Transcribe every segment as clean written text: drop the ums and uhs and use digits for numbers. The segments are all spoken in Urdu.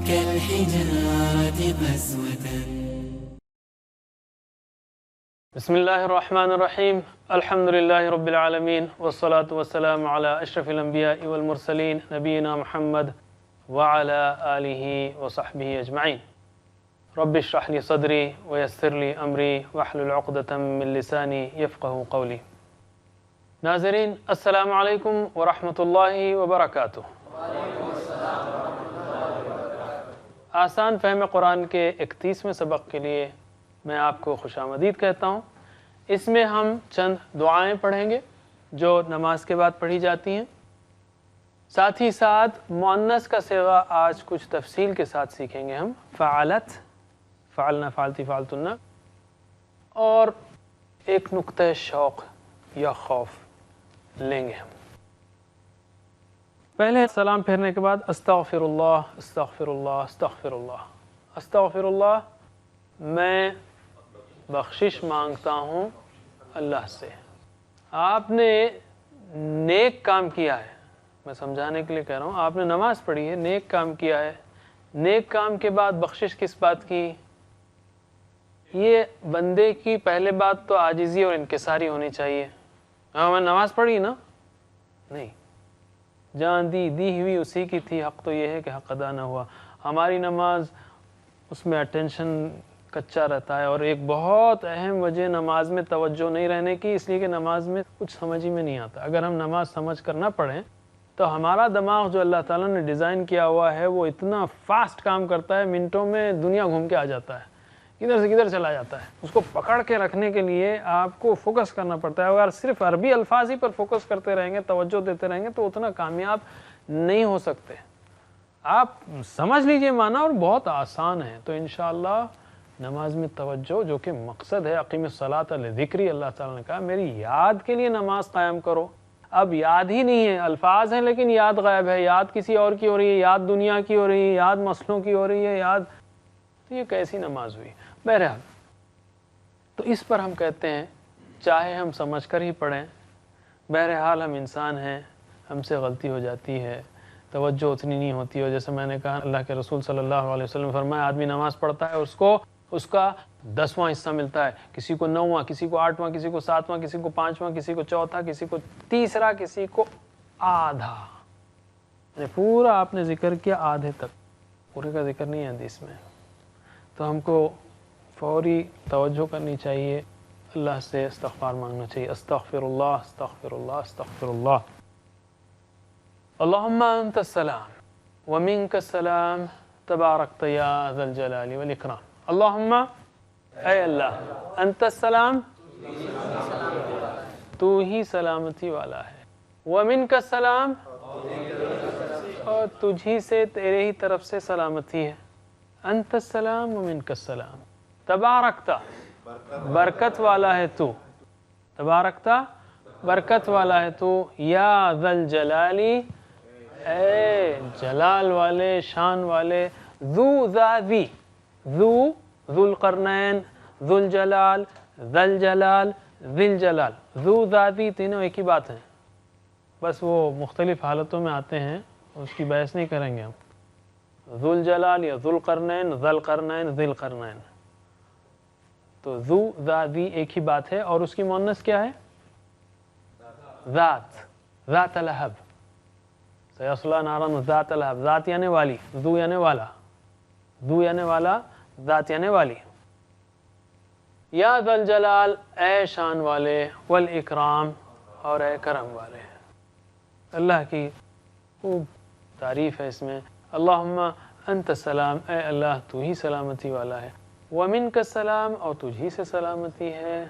كالحجارة قسوة. بسم الله الرحمن الرحيم. الحمد لله رب العالمين والصلاة والسلام على أشرف الأنبياء والمرسلين نبينا محمد وعلى آله وصحبه أجمعين. رب اشرح لي صدري ويسر لي أمري واحلل عقدة من لساني يفقه قولي. ناظرین السلام علیکم ورحمۃ اللہ وبرکاتہ۔ آسان فہم قرآن کے 31ویں سبق کے لیے میں آپ کو خوش آمدید کہتا ہوں۔ اس میں ہم چند دعائیں پڑھیں گے جو نماز کے بعد پڑھی جاتی ہیں، ساتھ ہی ساتھ مؤنث کا صیغہ آج کچھ تفصیل کے ساتھ سیکھیں گے ہم، فعلت، فعلنا، فعلتی، فعلتن، اور ایک نقطہ شوق یا خوف لیں گے ہم۔ پہلے سلام پھیرنے کے بعد استغفر اللہ، استغفر اللہ، استغفر اللہ، استغفر اللہ، میں بخشش مانگتا ہوں اللہ سے۔ آپ نے نیک کام کیا ہے، میں سمجھانے کے لیے کہہ رہا ہوں، آپ نے نماز پڑھی ہے، نیک کام کیا ہے، نیک کام کے بعد بخشش کس بات کی؟ یہ بندے کی پہلے بات تو عاجزی اور انکساری ہونی چاہیے۔ ہاں میں نماز پڑھی نا، نہیں، جان دی ہوئی اسی کی تھی، حق تو یہ ہے کہ حق ادا نہ ہوا۔ ہماری نماز، اس میں اٹینشن کچا رہتا ہے، اور ایک بہت اہم وجہ نماز میں توجہ نہیں رہنے کی، اس لیے کہ نماز میں کچھ سمجھ ہی میں نہیں آتا۔ اگر ہم نماز سمجھ کر نہ پڑھیں تو ہمارا دماغ جو اللہ تعالیٰ نے ڈیزائن کیا ہوا ہے وہ اتنا فاسٹ کام کرتا ہے، منٹوں میں دنیا گھوم کے آ جاتا ہے، کدھر سے کدھر چلا جاتا ہے۔ اس کو پکڑ کے رکھنے کے لیے آپ کو فوکس کرنا پڑتا ہے۔ اگر صرف عربی الفاظ ہی پر فوکس کرتے رہیں گے، توجہ دیتے رہیں گے تو اتنا کامیاب نہیں ہو سکتے۔ آپ سمجھ لیجئے معنی، اور بہت آسان ہے، تو انشاءاللہ نماز میں توجہ، جو کہ مقصد ہے اقیم الصلاۃ لذکری، اللہ تعالیٰ نے کہا میری یاد کے لیے نماز قائم کرو۔ اب یاد ہی نہیں ہے، الفاظ ہیں لیکن یاد غائب ہے، یاد کسی اور کی ہو رہی ہے، یاد دنیا کی ہو رہی ہے، یاد مسئلوں کی ہو رہی ہے، یاد، تو یہ کیسی نماز ہوئی؟ بہرحال تو اس پر ہم کہتے ہیں چاہے ہم سمجھ کر ہی پڑھیں، بہرحال ہم انسان ہیں، ہم سے غلطی ہو جاتی ہے، توجہ اتنی نہیں ہوتی ہے۔ جیسے میں نے کہا، اللہ کے رسول صلی اللہ علیہ وسلم فرمایا آدمی نماز پڑھتا ہے، اس کا 10واں حصہ ملتا ہے، کسی کو 9واں، کسی کو 8واں، کسی کو 7واں، کسی کو 5واں، کسی کو چوتھا، کسی کو تیسرا، کسی کو آدھا۔ پورا آپ نے ذکر کیا آدھے تک، پورے کا ذکر نہیں ہے حدیث میں۔ تو ہم کو فوری توجہ کرنی چاہیے، اللہ سے استغفار مانگنا چاہیے، استغفر اللہ، استغفر اللہ، استغفر اللہ۔ اللہم انت السلام ومنک السلام تبارکت یا ذا الجلال والاکرام۔ اللہم، اے اللہ، انت السلام، تو ہی سلامتی والا ہے، ومنک السلام، اور تجھی سے، تیرے ہی طرف سے سلامتی ہے، انت السلام ومنک السلام، تبارکتا، برکت والا ہے تو، تبارکتا، برکت والا ہے تو، یا ذا الجلالی، اے جلال والے، شان والے، ذو ذی، ذو، ذو القرنین، ذو الجلال، ذا الجلال، ذی الجلال، ذو ذی، تینوں ایک ہی بات ہیں، بس وہ مختلف حالتوں میں آتے ہیں، اس کی بحث نہیں کریں گے ہم۔ ذو الجلال یا ذو القرنین، ذا القرنین، ذی القرنین، تو ذو ذی ایک ہی بات ہے، اور اس کی مؤنث کیا ہے؟ ذات، ذات لہب، سیصلی نارا ذات لہب، ذات یعنی والی، ذو یعنی والا، ذو یعنی والا، ذات یعنی والی۔ یا ذا الجلال، اے شان والے، والاکرام، اور اے کرم والے۔ اللہ کی خوب تعریف ہے اس میں۔ اللہم انت السلام، اے اللہ تو ہی سلامتی والا ہے، ومنک السلام، اور تجھی سے سلامتی ہے،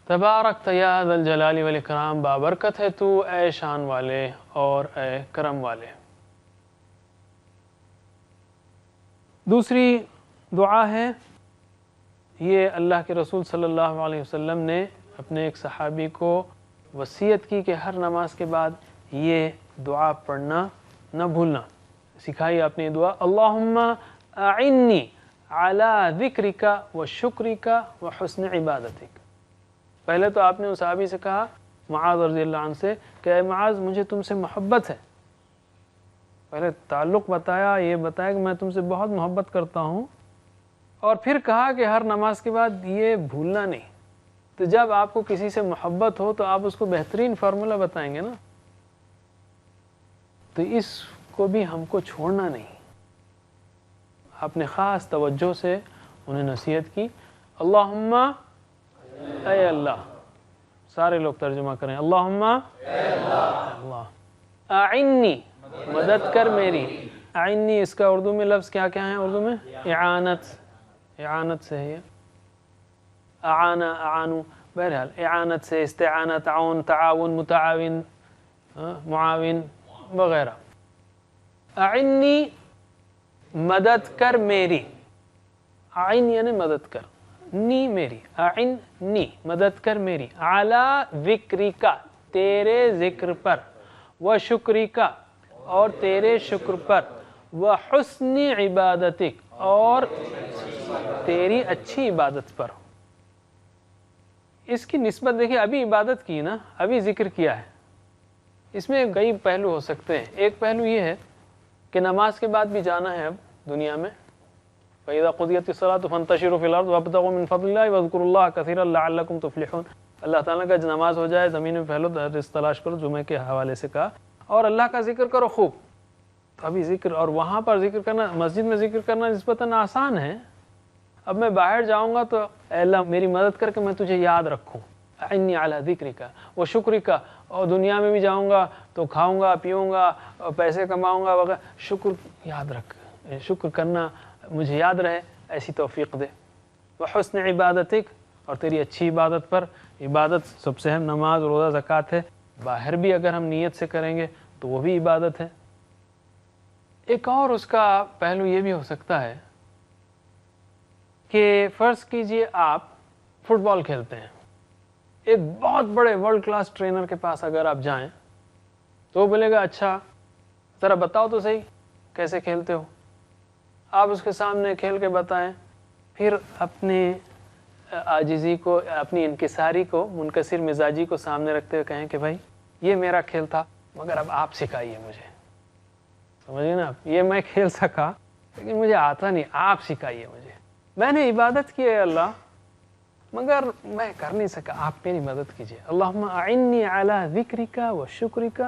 تبارکت یا ذا الجلال والاکرام، بابرکت ہے تو اے شان والے اور اے کرم والے۔ دوسری دعا ہے، یہ اللہ کے رسول صلی اللہ علیہ وسلم نے اپنے ایک صحابی کو وصیت کی کہ ہر نماز کے بعد یہ دعا پڑھنا نہ بھولنا. سکھائی آپ نے یہ دعا، اللہم اعنی علی ذکرک و شکرک و حسن عبادتک. پہلے تو آپ نے اس صحابی سے کہا معاذ رضی اللہ عنہ سے کہ اے معاذ مجھے تم سے محبت ہے. پہلے تعلق بتایا، یہ بتایا کہ میں تم سے بہت محبت کرتا ہوں، اور پھر کہا کہ ہر نماز کے بعد یہ بھولنا نہیں. تو جب آپ کو کسی سے محبت ہو تو آپ اس کو بہترین فارمولہ بتائیں گے نا. تو اس کو بھی ہم کو چھوڑنا نہیں. آپ نے خاص توجہ سے انہیں نصیحت کی. اللہم اے اللہ، سارے لوگ ترجمہ کریں، اللہم اے اللہ، اعنی مدد کر میری. اعنی اس کا اردو میں لفظ کیا کیا ہے؟ اردو میں اعانت سے ہے، اعانا اعانو، بہرحال اعانت سے، استعانہ، تعاون، تعاون، متعاون، معاون وغیرہ. اعنی مدد کر میری. اعن یعنی مدد کر، نی میری، اعن نی مدد کر میری، علی ذکرک تیرے ذکر پر، و شکرک اور تیرے شکر پر، و حسن عبادتک اور تیری اچھی عبادت پر. اس کی نسبت دیکھیں، ابھی عبادت کی نا، ابھی ذکر کیا ہے. اس میں کئی پہلو ہو سکتے ہیں. ایک پہلو یہ ہے کہ نماز کے بعد بھی جانا ہے اب دنیا میں. فَإِذَا قُضِيَتِ الصَّلَاةُ فَانتَشِرُوا فِي الْأَرْضِ وَابْتَغُوا مِن فَضْلِ اللَّهِ وَاذْكُرُوا اللَّهَ كَثِيرًا لَعَلَّكُمْ تُفْلِحُونَ. اللہ تعالیٰ کا نماز ہو جائے زمین میں پھیلو، رزق تلاش کرو، جمعے کے حوالے سے کہا، اور اللہ کا ذکر کرو خوب. تو ابھی ذکر، اور وہاں پر ذکر کرنا، مسجد میں ذکر کرنا نسبتاً آسان ہے. اب میں باہر جاؤں گا تو اے اللہ میری مدد کر کے میں تجھے یاد رکھوں، اعنی علی ذکرک و شکرک. اور دنیا میں بھی جاؤں گا تو کھاؤں گا، پیوں گا، پیسے کماؤں گا وغیرہ، شکر یاد رکھ، شکر کرنا مجھے یاد رہے، ایسی توفیق دے. وحسن عبادتک اور تیری اچھی عبادت پر. عبادت سب سے اہم نماز، روزہ، زکوٰۃ ہے. باہر بھی اگر ہم نیت سے کریں گے تو وہ بھی عبادت ہے. ایک اور اس کا پہلو یہ بھی ہو سکتا ہے کہ فرض کیجئے آپ فٹ بال کھیلتے ہیں، ایک بہت بڑے ورلڈ کلاس ٹرینر کے پاس اگر آپ جائیں تو وہ بولے گا اچھا ذرا بتاؤ تو صحیح کیسے کھیلتے ہو. آپ اس کے سامنے کھیل کے بتائیں، پھر اپنے عاجزی کو، اپنی انکساری کو، منکسر مزاجی کو سامنے رکھتے ہوئے کہیں کہ بھائی یہ میرا کھیل تھا مگر اب آپ سکھائیے مجھے. سمجھے نا آپ، یہ میں کھیل سکا لیکن مجھے آتا نہیں، آپ سکھائیے مجھے. میں نے عبادت کی ہے اللہ مگر میں کر نہیں سکا، آپ میری مدد کیجیے. اللہم اعنی علی ذکرک و شکرک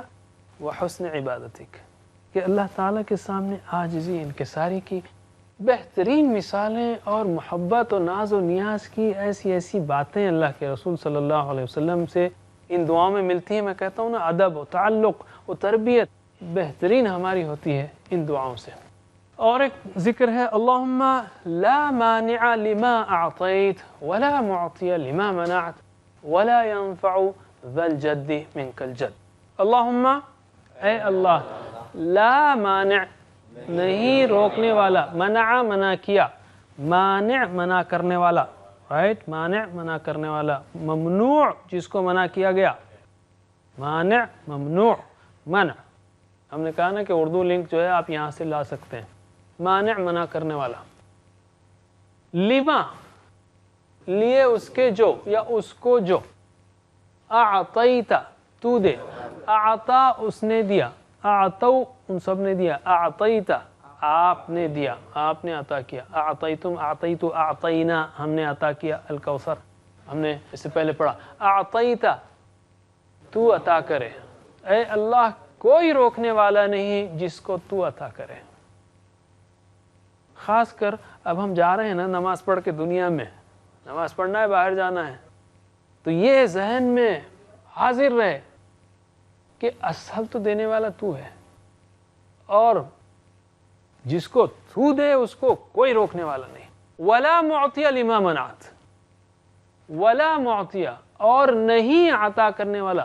و حسن عبادتک. کہ اللہ تعالیٰ کے سامنے عاجزی، انکساری کی بہترین مثالیں اور محبت و ناز و نیاز کی ایسی ایسی باتیں اللہ کے رسول صلی اللہ علیہ وسلم سے ان دعاؤں میں ملتی ہیں. میں کہتا ہوں نا، ادب و تعلق و تربیت بہترین ہماری ہوتی ہے ان دعاؤں سے. اور ایک ذکر ہے، اللہم لا مانع لما اعطیت ولا معطی لما منعت ولا ينفع ذا الجد منک الجد. اللہم اے اللہ، لا مانع نہیں روکنے والا، منع منع کیا، مانع منع کرنے والا، رائٹ، مانع منع کرنے والا، ممنوع جس کو منع کیا گیا، مانع ممنوع منع. ہم نے کہا نا کہ اردو لنک جو ہے آپ یہاں سے لا سکتے ہیں. مانع منع کرنے والا، لما لیے اس کے جو یا اس کو جو، اعطیتا تو دے، اعطا اس نے دیا، اعطو ان سب نے دیا، اعطیتا آپ نے دیا، آپ نے عطا کیا، اعطیتم اعطیتو اعطینا ہم نے عطا کیا الکوثر، ہم نے اس سے پہلے پڑھا. اعطیتا تو عطا کرے، اے اللہ کوئی روکنے والا نہیں جس کو تو عطا کرے. خاص کر اب ہم جا رہے ہیں نا نماز پڑھ کے، دنیا میں نماز پڑھنا ہے، باہر جانا ہے، تو یہ ذہن میں حاضر رہے کہ اصل تو دینے والا تو ہے، اور جس کو تو دے اس کو کوئی روکنے والا نہیں. ولا معطی لما منعت، ولا معطی اور نہیں عطا کرنے والا.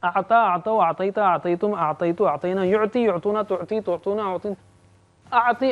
اعطا اعطو اعطیتا اعطیتم اعطیتو اعطینا، یعطی یعطونا تعطی تعطونا اعطین، اعطی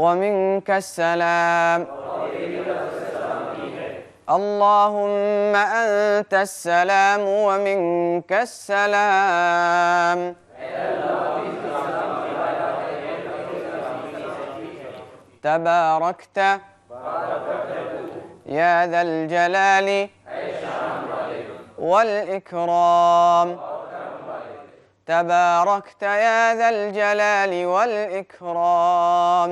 ومنك السلام اللهم أنت السلام ومنك السلام تباركت يا ذا الجلال والإكرام تباركت يا ذا الجلال والإكرام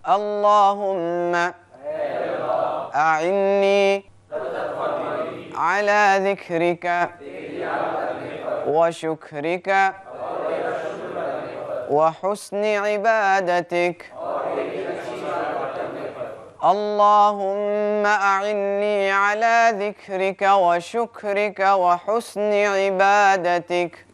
اللهم أعني على ذكرك وشكرك وحسن عبادتك اللهم أعني على ذكرك وشكرك وحسن عبادتك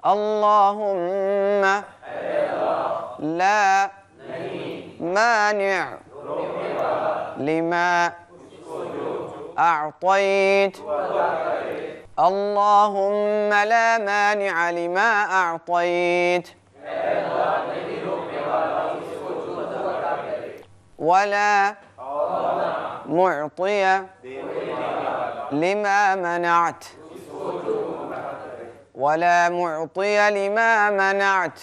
اللهم لا مانع لما أعطيت اللهم لا مانع لما أعطيت ولا معطي لما منعت ولا معطي لما منعت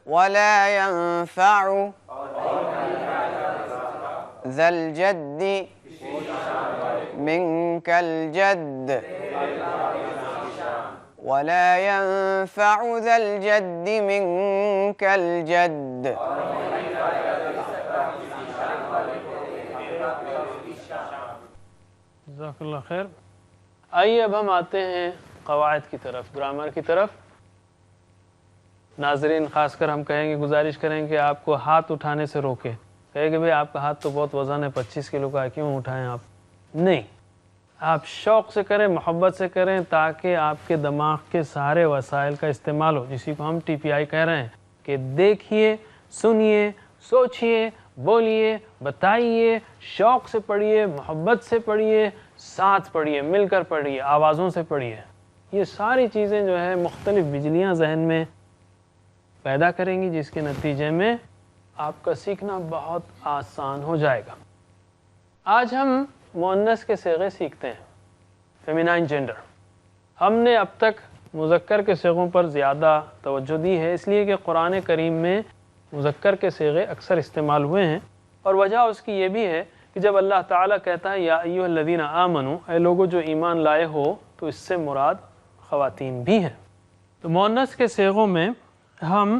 ولا ينفع ذا الجد منك الجد ولا ينفع ذا الجد منك الجد جزاک اللہ خیر. آئیے اب ہم آتے ہیں قواعد کی طرف، گرامر کی طرف. ناظرین خاص کر ہم کہیں گے، گزارش کریں کہ آپ کو ہاتھ اٹھانے سے روکے. کہے کہ بھئی آپ کا ہاتھ تو بہت وزن ہے، 25 کلو کا ہے، کیوں اٹھائیں آپ؟ نہیں، آپ شوق سے کریں، محبت سے کریں، تاکہ آپ کے دماغ کے سارے وسائل کا استعمال ہو، جسی کو ہم ٹی پی آئی کہہ رہے ہیں کہ دیکھیے، سنیے، سوچیے، بولیے، بتائیے، شوق سے پڑھیے، محبت سے پڑھیے، ساتھ پڑھیے، مل کر پڑھیے، آوازوں سے پڑھیے. یہ ساری چیزیں جو ہے مختلف بجلیاں ذہن میں پیدا کریں گی، جس کے نتیجے میں آپ کا سیکھنا بہت آسان ہو جائے گا. آج ہم مؤنث کے صیغے سیکھتے ہیں، فیمینائن جینڈر. ہم نے اب تک مذکر کے صیغوں پر زیادہ توجہ دی ہے، اس لیے کہ قرآن کریم میں مذکر کے صیغے اکثر استعمال ہوئے ہیں، اور وجہ اس کی یہ بھی ہے کہ جب اللہ تعالیٰ کہتا ہے یا ایھا الذین آمنوا، اے لوگوں جو ایمان لائے ہو، تو اس سے مراد خواتین بھی ہیں. تو مؤنث کے صیغوں میں ہم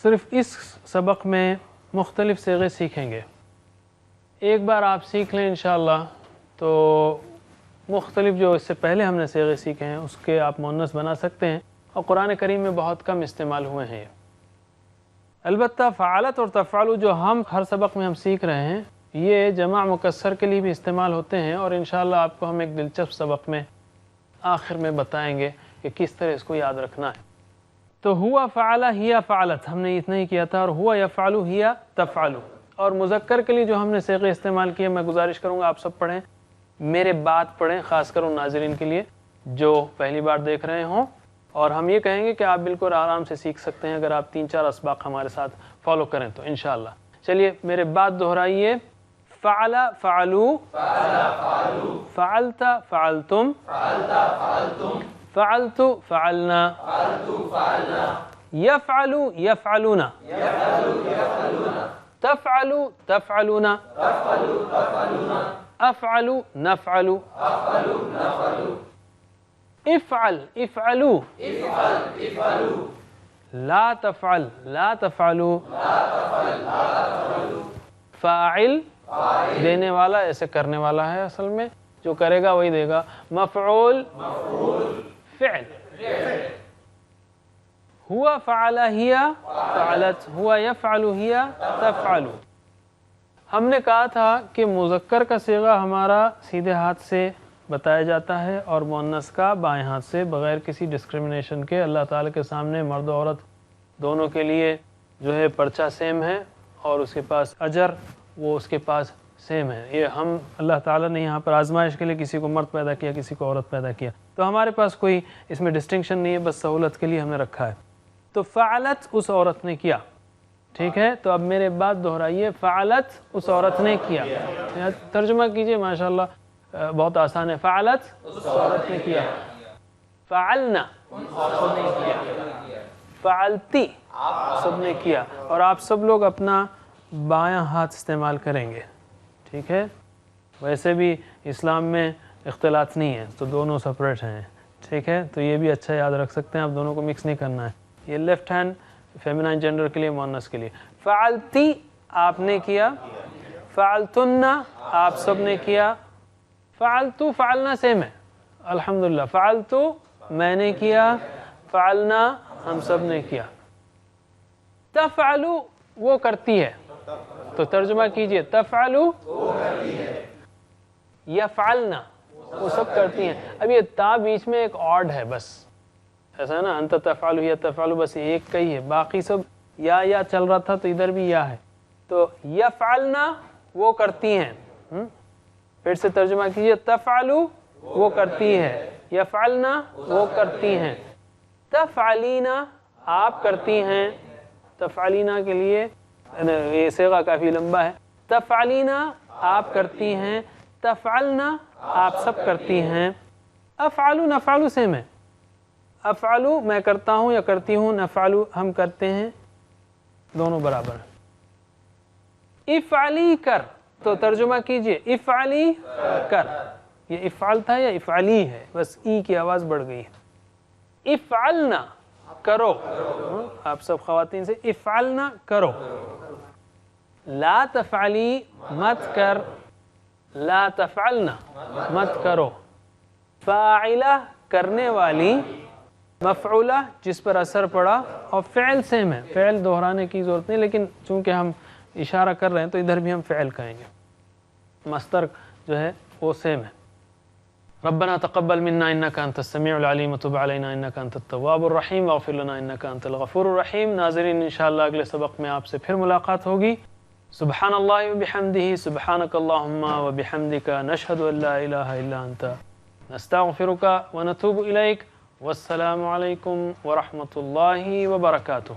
صرف اس سبق میں مختلف صیغے سیکھیں گے. ایک بار آپ سیکھ لیں انشاءاللہ تو مختلف جو اس سے پہلے ہم نے صیغے سیکھے ہیں اس کے آپ مؤنث بنا سکتے ہیں، اور قرآن کریم میں بہت کم استعمال ہوئے ہیں. البتہ فعلت اور تفعل جو ہم ہر سبق میں ہم سیکھ رہے ہیں، یہ جمع مکسر کے لیے بھی استعمال ہوتے ہیں، اور انشاءاللہ آپ کو ہم ایک دلچسپ سبق میں آخر میں بتائیں گے کہ کس طرح اس کو یاد رکھنا ہے. تو ہوا فعل ہی فعلت ہم نے اتنا ہی کیا تھا، اور ہوا یفعل ہی تفعل. اور مذکر کے لیے جو ہم نے صیغے استعمال کیے، میں گزارش کروں گا آپ سب پڑھیں، میرے بات پڑھیں، خاص کر ان ناظرین کے لیے جو پہلی بار دیکھ رہے ہوں. اور ہم یہ کہیں گے کہ آپ بالکل آرام سے سیکھ سکتے ہیں اگر آپ 3-4 اسباق ہمارے ساتھ فالو کریں تو انشاءاللہ. چلیے میرے بات دہرائیے. فعل فعلو، فعلت فعلتم، فعلت فعلنا، يفعل يفعلون، تفعل تفعلون، أفعل نفعل، افعل افعلوا، لا تفعل لا تفعلوا، فاعل دینے والا، ایسے کرنے والا ہے، اصل میں جو کرے گا وہی دے گا. مفعول فعل. ہوا فعل ہی فعلت، ہوا یفعل ہی تفعل. ہم نے کہا تھا کہ مذکر کا صیغہ ہمارا سیدھے ہاتھ سے بتایا جاتا ہے، اور مؤنث کا بائیں ہاتھ سے، بغیر کسی ڈسکرمنیشن کے. اللہ تعالیٰ کے سامنے مرد و عورت دونوں کے لیے جو ہے پرچہ سیم ہے، اور اس کے پاس اجر وہ اس کے پاس سیم ہے. یہ ہم اللہ تعالیٰ نے یہاں پر آزمائش کے لیے کسی کو مرد پیدا کیا, کسی کو عورت پیدا کیا, تو ہمارے پاس کوئی اس میں ڈسٹنکشن نہیں ہے, بس سہولت کے لیے ہم نے رکھا ہے. تو فعلت اس عورت نے کیا, ٹھیک ہے. تو اب میرے بات دہرائیے, فعلت اس عورت نے کیا. ترجمہ کیجئے, ماشاءاللہ بہت آسان ہے. فعلت اس عورت نے کیا, فعلنا سب نے کیا, فعلتی سب نے کیا. اور آپ سب لوگ اپنا بایاں ہاتھ استعمال کریں گے, ٹھیک ہے. ویسے بھی اسلام میں اختلاط نہیں ہے, تو دونوں سپریٹ ہیں, ٹھیک ہے. تو یہ بھی اچھا یاد رکھ سکتے ہیں آپ, دونوں کو مکس نہیں کرنا ہے. یہ لیفٹ ہینڈ فیمینائن جینڈر کے لیے, مؤنث کے لیے. فعلتی آپ نے کیا, فعلتن آپ سب نے کیا, فعلتو فعلنا سیم ہے الحمدللہ. فعلتو میں نے کیا, فعلنا ہم سب نے کیا. تفعلو وہ کرتی ہے, تو ترجمہ کیجئے, تفعلو یفعلنا وہ سب کرتی ہیں. اب یہ تا بیچ میں ایک آڈ ہے بس, ایسا ہے نا, انت تفعلو یا تفعلو, بس ایک کا ہی ہے, باقی سب یا چل رہا تھا, تو ادھر بھی یا ہے. تو یفعلنا وہ کرتی ہیں. پھر سے ترجمہ کیجئے, تفعلو وہ کرتی ہے, یفعلنا وہ کرتی ہیں, تفعلینا آپ کرتی ہیں. تفعلینا کے لیے یہ صیغہ کافی لمبا ہے. تفعلینا آپ کرتی ہیں, تفعلنا آپ سب کرتی ہیں. افعلو نفعلو سیم ہے. افعلو میں کرتا ہوں یا کرتی ہوں, نفعلو ہم کرتے ہیں, دونوں برابر ہیں. افعلی کر, تو ترجمہ کیجئے, افعلی کر. یہ افعل تھا یا افعلی ہے, بس ای کی آواز بڑھ گئی ہے. افعلنا کرو, آپ سب خواتین سے, افعلنا کرو. لا تفعلی مت کر, لا تفعلنا مت کرو. فاعلہ کرنے والی, مفعولہ جس پر اثر پڑا, اور فعل سیم ہے, فعل دہرانے کی ضرورت نہیں, لیکن چونکہ ہم اشارہ کر رہے ہیں تو ادھر بھی ہم فعل کہیں گے. مصدر جو ہے وہ سیم ہے. ربنا تقبل منا انك انت السميع العليم وتب علينا انك انت التواب الرحيم واغفر لنا انك انت الغفور الرحيم. ناظرین انشاءاللہ اگلے سبق میں آپ سے پھر ملاقات ہوگی. سبحان اللہ وبحمدہ, سبحانک اللہم وبحمدک, نشہد ان لا الہ الا انت, نستغفرک ونتوب الیک. والسلام علیکم ورحمۃ اللہ وبرکاتہ.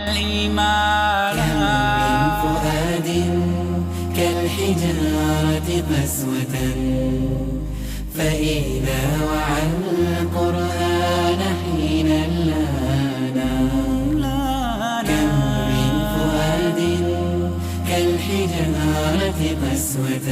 الإيمان من فؤاد كالحجارة قسوة فإذا وعى القرآن حينا لانا. كم من فؤاد كالحجارة قسوة